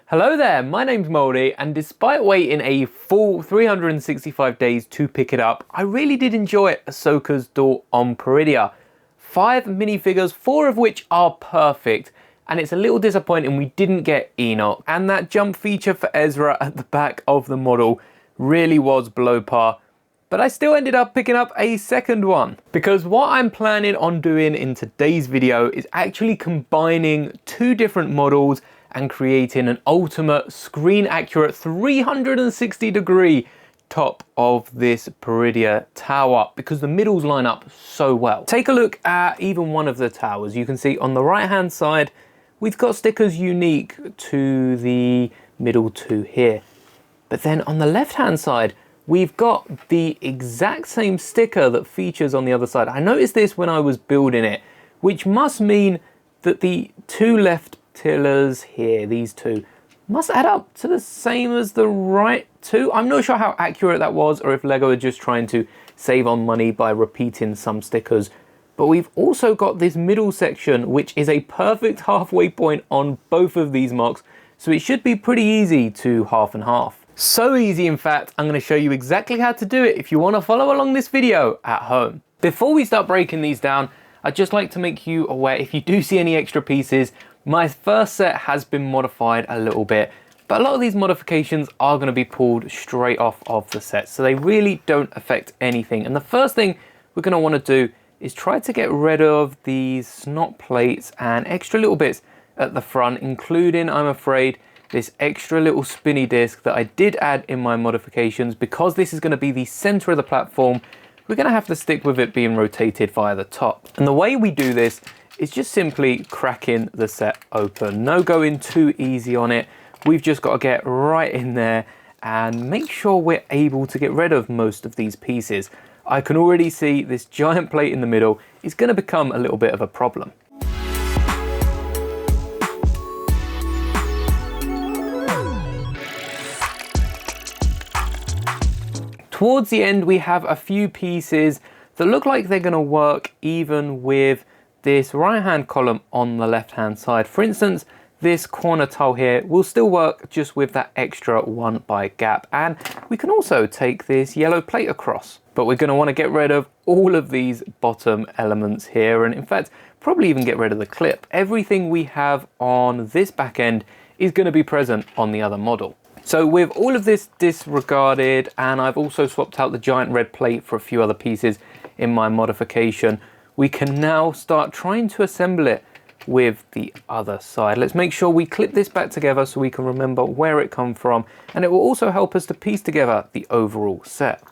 Hello there, my name's Moldy, and despite waiting a full 365 days to pick it up, I really did enjoy Ahsoka's Duel on Peridia. 5 minifigures, 4 of which are perfect, and it's a little disappointing we didn't get Enoch, and that jump feature for Ezra at the back of the model really was below par. But I still ended up picking up a second one, because what I'm planning on doing in today's video is actually combining 2 different models and creating an ultimate screen accurate 360 degree top of this Peridia tower, because the middles line up so well. Take a look at even one of the towers. You can see on the right hand side we've got stickers unique to the middle 2 here, but then on the left hand side we've got the exact same sticker that features on the other side. I noticed this when I was building it, which must mean that the 2 left tillers here, these 2, must add up to the same as the right 2. I'm not sure how accurate that was, or if Lego are just trying to save on money by repeating some stickers. But we've also got this middle section, which is a perfect halfway point on both of these MOCs, so it should be pretty easy to half and half. So easy, in fact, I'm going to show you exactly how to do it if you want to follow along this video at home. Before we start breaking these down, I'd just like to make you aware, if you do see any extra pieces, my first set has been modified a little bit, but a lot of these modifications are going to be pulled straight off of the set, so they really don't affect anything. And the first thing we're going to want to do is try to get rid of these snot plates and extra little bits at the front, including, I'm afraid, this extra little spinny disc that I did add in my modifications. Because this is going to be the center of the platform, we're going to have to stick with it being rotated via the top. And the way we do this is just simply cracking the set open. No going too easy on it. We've just got to get right in there and make sure we're able to get rid of most of these pieces. I can already see this giant plate in the middle is going to become a little bit of a problem. Towards the end, we have a few pieces that look like they're going to work even with this right hand column on the left hand side. For instance, this corner tile here will still work just with that extra 1 by gap, and we can also take this yellow plate across. But we're going to want to get rid of all of these bottom elements here, and in fact probably even get rid of the clip. Everything we have on this back end is going to be present on the other model. So with all of this disregarded, and I've also swapped out the giant red plate for a few other pieces in my modification, we can now start trying to assemble it with the other side. Let's make sure we clip this back together so we can remember where it come from, and it will also help us to piece together the overall set.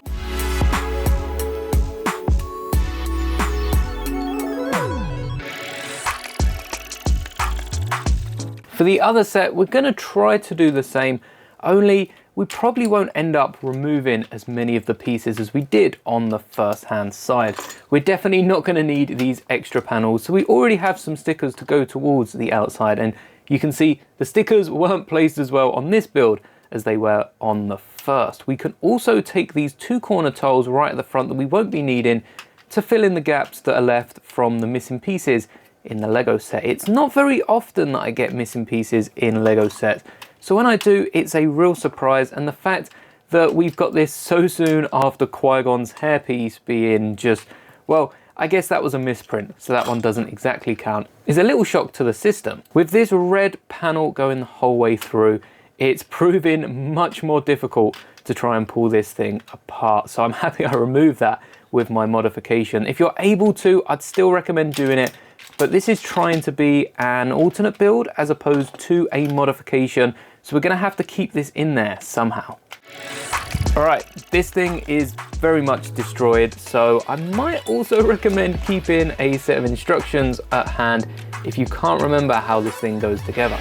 For the other set, we're going to try to do the same, only we probably won't end up removing as many of the pieces as we did on the first hand side. We're definitely not going to need these extra panels, so we already have some stickers to go towards the outside, and you can see the stickers weren't placed as well on this build as they were on the first. We can also take these 2 corner tiles right at the front that we won't be needing to fill in the gaps that are left from the missing pieces in the Lego set. It's not very often that I get missing pieces in Lego sets, so when I do, it's a real surprise. And the fact that we've got this so soon after Qui-Gon's hairpiece being just, well, I guess that was a misprint, so that one doesn't exactly count, is a little shock to the system. With this red panel going the whole way through, it's proving much more difficult to try and pull this thing apart, so I'm happy I removed that with my modification. If you're able to, I'd still recommend doing it, but this is trying to be an alternate build as opposed to a modification, so we're going to have to keep this in there somehow. Alright, this thing is very much destroyed, so I might also recommend keeping a set of instructions at hand if you can't remember how this thing goes together.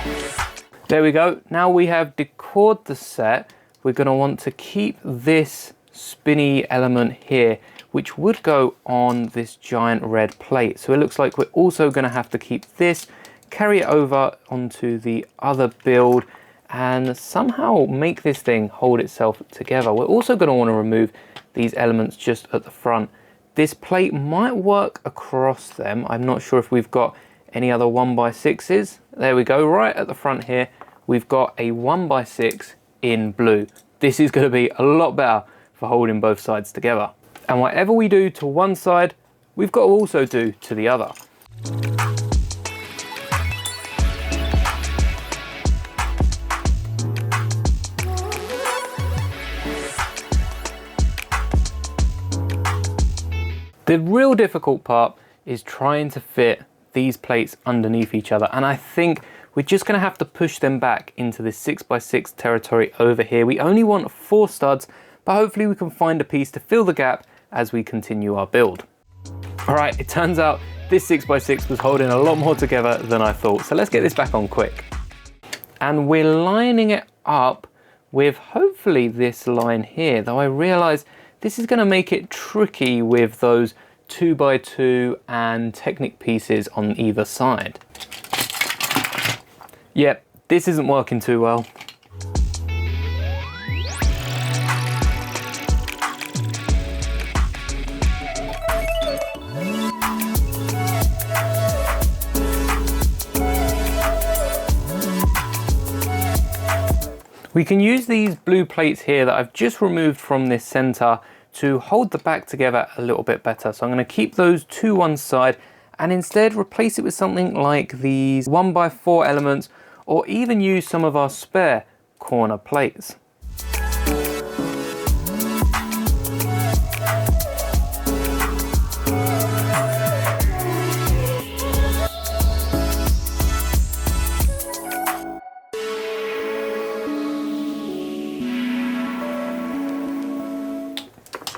There we go. Now we have decored the set, we're going to want to keep this spinny element here, which would go on this giant red plate. So it looks like we're also going to have to keep this, carry it over onto the other build, and somehow make this thing hold itself together. We're also going to want to remove these elements just at the front. This plate might work across them. I'm not sure if we've got any other 1x6s. There we go, right at the front here. we've got a 1x6 in blue. This is going to be a lot better for holding both sides together. And whatever we do to one side, we've got to also do to the other. The real difficult part is trying to fit these plates underneath each other, and I think we're just going to have to push them back into this 6x6 territory over here. We only want 4 studs, but hopefully we can find a piece to fill the gap as we continue our build. All right, it turns out this 6x6 was holding a lot more together than I thought, so let's get this back on quick. And we're lining it up with hopefully this line here, though I realize this is going to make it tricky with those 2x2 and Technic pieces on either side. Yep, this isn't working too well. We can use these blue plates here that I've just removed from this center to hold the back together a little bit better. So I'm going to keep those to one side and instead replace it with something like these 1x4 elements, or even use some of our spare corner plates.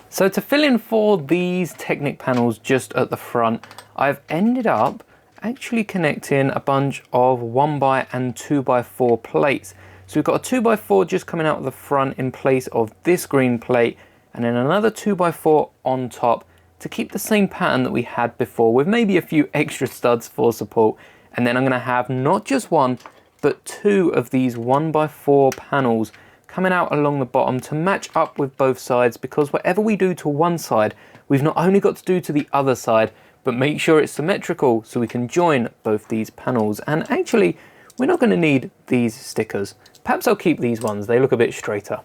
So to fill in for these Technic panels just at the front, I've ended up actually connecting a bunch of 1x and 2x4 plates. So we've got a 2x4 just coming out of the front in place of this green plate, and then another 2x4 on top to keep the same pattern that we had before, with maybe a few extra studs for support. And then I'm going to have not just one, but 2 of these 1x4 panels coming out along the bottom to match up with both sides, because whatever we do to one side, we've not only got to do to the other side, but make sure it's symmetrical so we can join both these panels. And actually, we're not going to need these stickers. Perhaps I'll keep these ones, they look a bit straighter.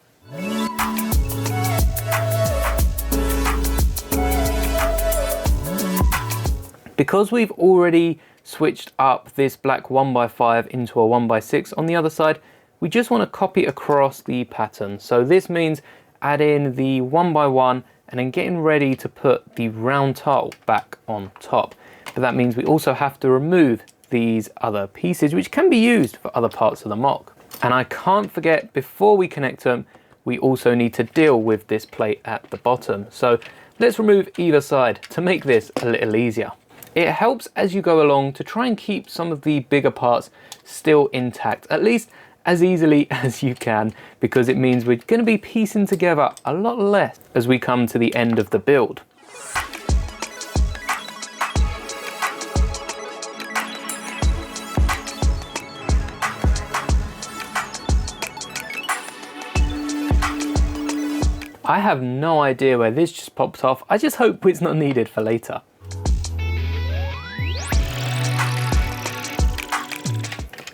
Because we've already switched up this black 1x5 into a 1x6 on the other side, we just want to copy across the pattern. So this means adding the 1x1 and then getting ready to put the round tile back on top. But that means we also have to remove these other pieces, which can be used for other parts of the MOC. And I can't forget, before we connect them, we also need to deal with this plate at the bottom. So let's remove either side to make this a little easier. It helps as you go along to try and keep some of the bigger parts still intact, at least as easily as you can, because it means we're going to be piecing together a lot less as we come to the end of the build. I have no idea where this just popped off. I just hope it's not needed for later.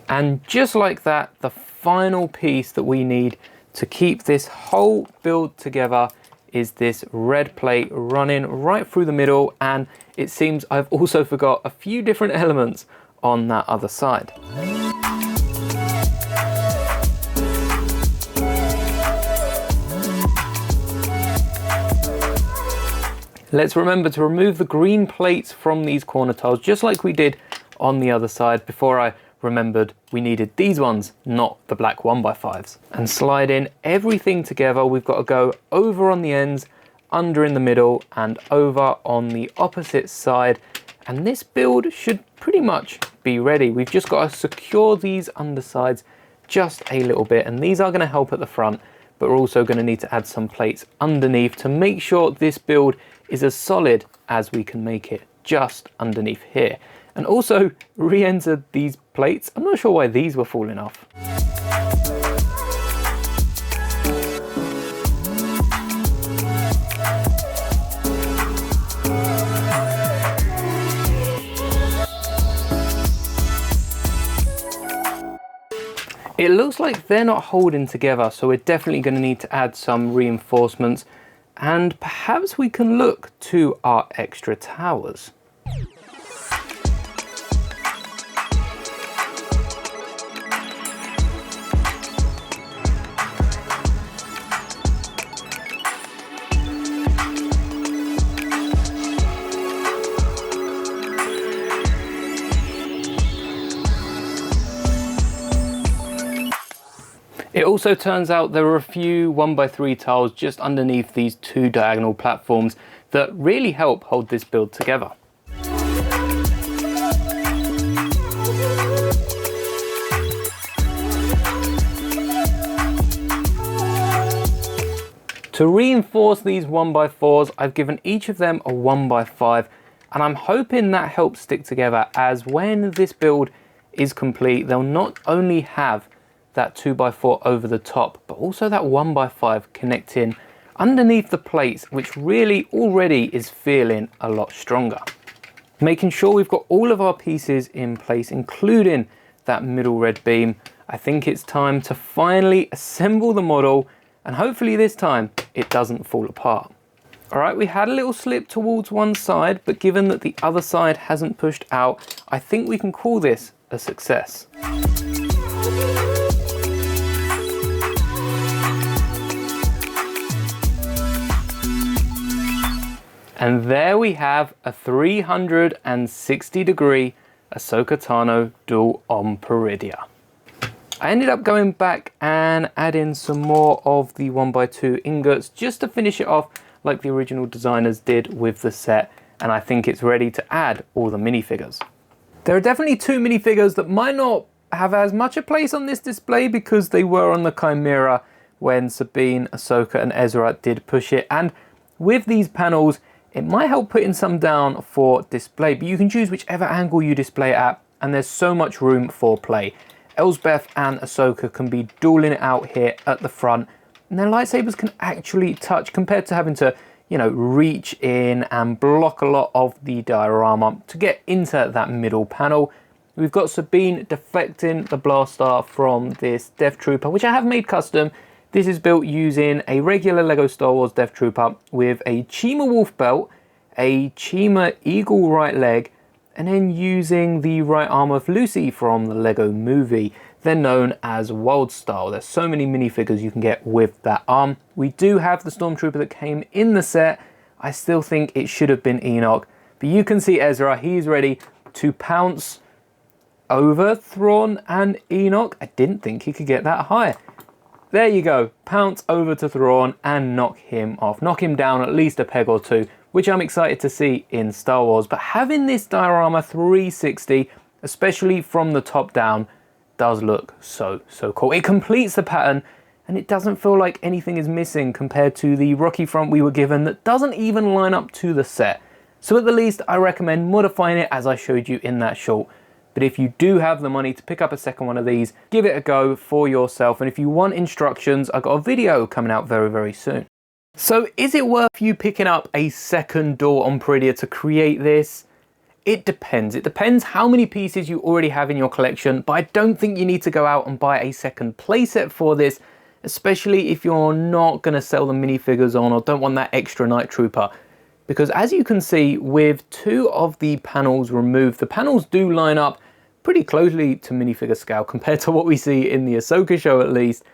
And just like that, the final piece that we need to keep this whole build together is this red plate running right through the middle, and it seems I've also forgot a few different elements on that other side. Let's remember to remove the green plates from these corner tiles, just like we did on the other side before I remembered we needed these ones, not the black 1x5s. And slide in everything together. We've got to go over on the ends, under in the middle, and over on the opposite side. And this build should pretty much be ready. We've just got to secure these undersides just a little bit, and these are going to help at the front, but we're also going to need to add some plates underneath to make sure this build is as solid as we can make it, just underneath here. And also re-enter these plates. I'm not sure why these were falling off. It looks like they're not holding together, so we're definitely going to need to add some reinforcements, and perhaps we can look to our extra towers. It also turns out there are a few 1x3 tiles just underneath these two diagonal platforms that really help hold this build together. To reinforce these 1x4s, I've given each of them a 1x5, and I'm hoping that helps stick together, as when this build is complete, they'll not only have that 2x4 over the top, but also that 1x5 connecting underneath the plates, which really already is feeling a lot stronger. Making sure we've got all of our pieces in place, including that middle red beam, I think it's time to finally assemble the model, and hopefully this time it doesn't fall apart. All right, we had a little slip towards one side, but given that the other side hasn't pushed out, I think we can call this a success. And there we have a 360-degree Ahsoka Tano Duel on Peridia. I ended up going back and adding some more of the 1x2 ingots just to finish it off like the original designers did with the set, and I think it's ready to add all the minifigures. There are definitely two minifigures that might not have as much a place on this display because they were on the Chimera when Sabine, Ahsoka and Ezra did push it, and with these panels it might help putting some down for display, but you can choose whichever angle you display it at, and there's so much room for play. Elsbeth and Ahsoka can be dueling it out here at the front, and their lightsabers can actually touch compared to having to, you know, reach in and block a lot of the diorama to get into that middle panel. We've got Sabine deflecting the blaster from this Death Trooper, which I have made custom. This is built using a regular Lego Star Wars Death Trooper with a Chima Wolf belt, a Chima Eagle right leg, and then using the right arm of Lucy from the Lego movie. They're known as Wild Style. There's so many minifigures you can get with that arm. We do have the Stormtrooper that came in the set. I still think it should have been Enoch, but you can see Ezra, he's ready to pounce over Thrawn and Enoch. I didn't think he could get that high. There you go, pounce over to Thrawn and knock him off. Knock him down at least a peg or two, which I'm excited to see in Star Wars. But having this diorama 360, especially from the top down, does look so cool. It completes the pattern and it doesn't feel like anything is missing compared to the Rocky front we were given that doesn't even line up to the set. So at the least, I recommend modifying it as I showed you in that short. But if you do have the money to pick up a second one of these, give it a go for yourself. And if you want instructions, I've got a video coming out very soon. So is it worth you picking up a second Duel on Peridia to create this? It depends. It depends how many pieces you already have in your collection, but I don't think you need to go out and buy a second playset for this, especially if you're not going to sell the minifigures on or don't want that extra Night Trooper. Because as you can see, with two of the panels removed, the panels do line up pretty closely to minifigure scale compared to what we see in the Ahsoka show at least.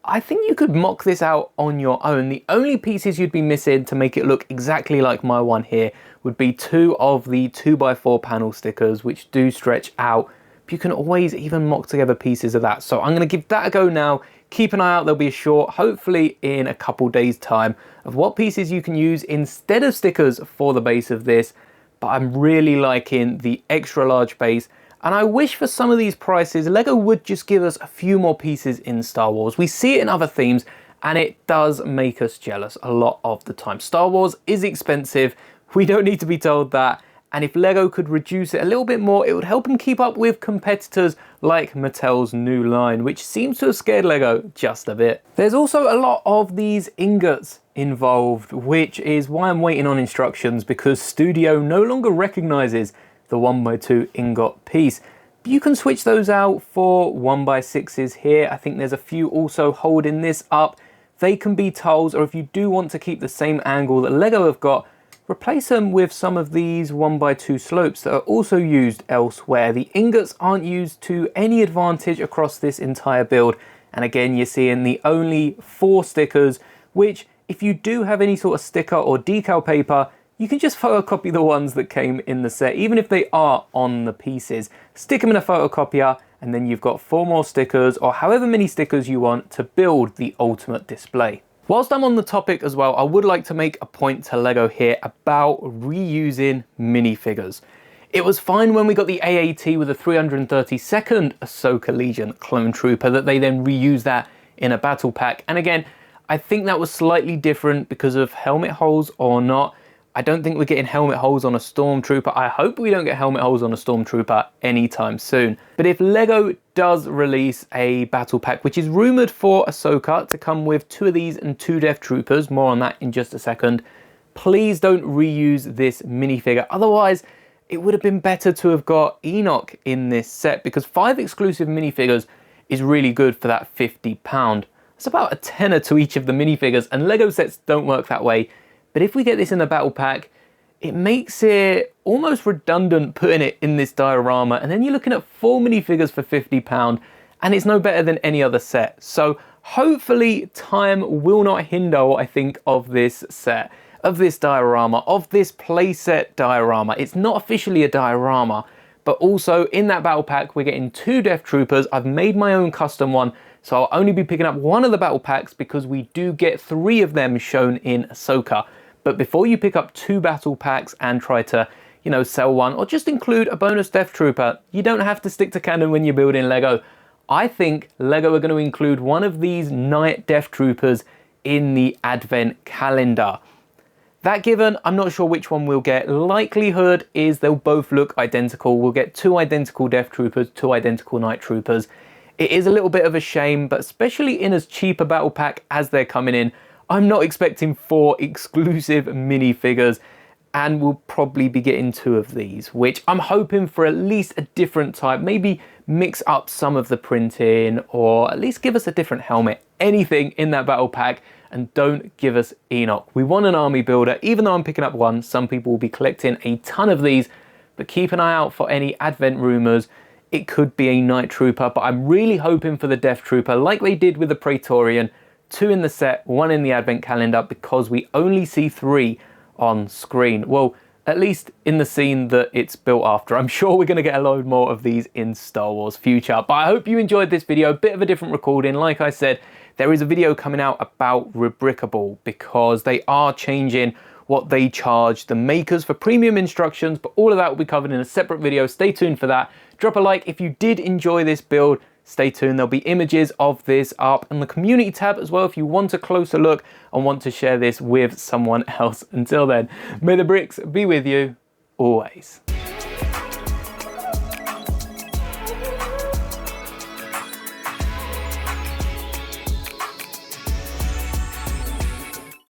I think you could mock this out on your own. The only pieces you'd be missing to make it look exactly like my one here would be two of the 2x4 panel stickers, which do stretch out. But you can always even mock together pieces of that. So I'm going to give that a go now. Keep an eye out, there'll be a short, hopefully in a couple days time, of what pieces you can use instead of stickers for the base of this. But I'm really liking the extra large base. And I wish for some of these prices, Lego would just give us a few more pieces in Star Wars. We see it in other themes, and it does make us jealous a lot of the time. Star Wars is expensive. We don't need to be told that. And if Lego could reduce it a little bit more, it would help them keep up with competitors like Mattel's new line, which seems to have scared Lego just a bit. There's also a lot of these ingots involved, which is why I'm waiting on instructions, because Studio no longer recognizes the 1x2 ingot piece. You can switch those out for 1x6s here. I think there's a few also holding this up. They can be tiles, or if you do want to keep the same angle that Lego have got, replace them with some of these 1x2 slopes that are also used elsewhere. The ingots aren't used to any advantage across this entire build. And again, you're seeing the only 4 stickers, which if you do have any sort of sticker or decal paper, you can just photocopy the ones that came in the set, even if they are on the pieces. Stick them in a photocopier, and then you've got 4 more stickers, or however many stickers you want to build the ultimate display. Whilst I'm on the topic as well, I would like to make a point to Lego here about reusing minifigures. It was fine when we got the AAT with the 332nd Ahsoka Legion clone trooper that they then reused that in a battle pack. And again, I think that was slightly different because of helmet holes or not. I don't think we're getting helmet holes on a Stormtrooper. I hope we don't get helmet holes on a Stormtrooper anytime soon. But if Lego does release a battle pack, which is rumored for Ahsoka to come with 2 of these and 2 Death Troopers, more on that in just a second, please don't reuse this minifigure. Otherwise, it would have been better to have got Enoch in this set, because 5 exclusive minifigures is really good for that £50. It's about a tenner to each of the minifigures, and Lego sets don't work that way. But if we get this in the battle pack, it makes it almost redundant putting it in this diorama, and then you're looking at 4 minifigures for £50, and it's no better than any other set. So hopefully time will not hinder what I think of this set, of this diorama, of this playset diorama. It's not officially a diorama, but also in that battle pack, we're getting 2 Death Troopers. I've made my own custom one, so I'll only be picking up 1 of the battle packs because we do get 3 of them shown in Ahsoka. But before you pick up 2 battle packs and try to, you know, sell one or just include a bonus Death Trooper, you don't have to stick to canon when you're building Lego. I think Lego are going to include one of these Knight Death Troopers in the Advent calendar. That given, I'm not sure which one we'll get. Likelihood is they'll both look identical. We'll get 2 identical Death Troopers, 2 identical Night Troopers. It is a little bit of a shame, but especially in as cheap a battle pack as they're coming in, I'm not expecting 4 exclusive minifigures, and we'll probably be getting 2 of these, which I'm hoping for at least a different type, maybe mix up some of the printing, or at least give us a different helmet, anything in that battle pack, and don't give us Enoch. We want an army builder. Even though I'm picking up 1, some people will be collecting a ton of these, but keep an eye out for any Advent rumors. It could be a Night Trooper, but I'm really hoping for the Death Trooper, like they did with the Praetorian. 2 in the set, 1 in the Advent calendar, because we only see 3 on screen. Well, at least in the scene that it's built after. I'm sure we're going to get a load more of these in Star Wars future. But I hope you enjoyed this video. A bit of a different recording. Like I said, there is a video coming out about Rubricable, because they are changing what they charge the makers for premium instructions, but all of that will be covered in a separate video. Stay tuned for that. Drop a like if you did enjoy this build. Stay tuned, there'll be images of this up in the community tab as well if you want a closer look and want to share this with someone else. Until then, may the bricks be with you always.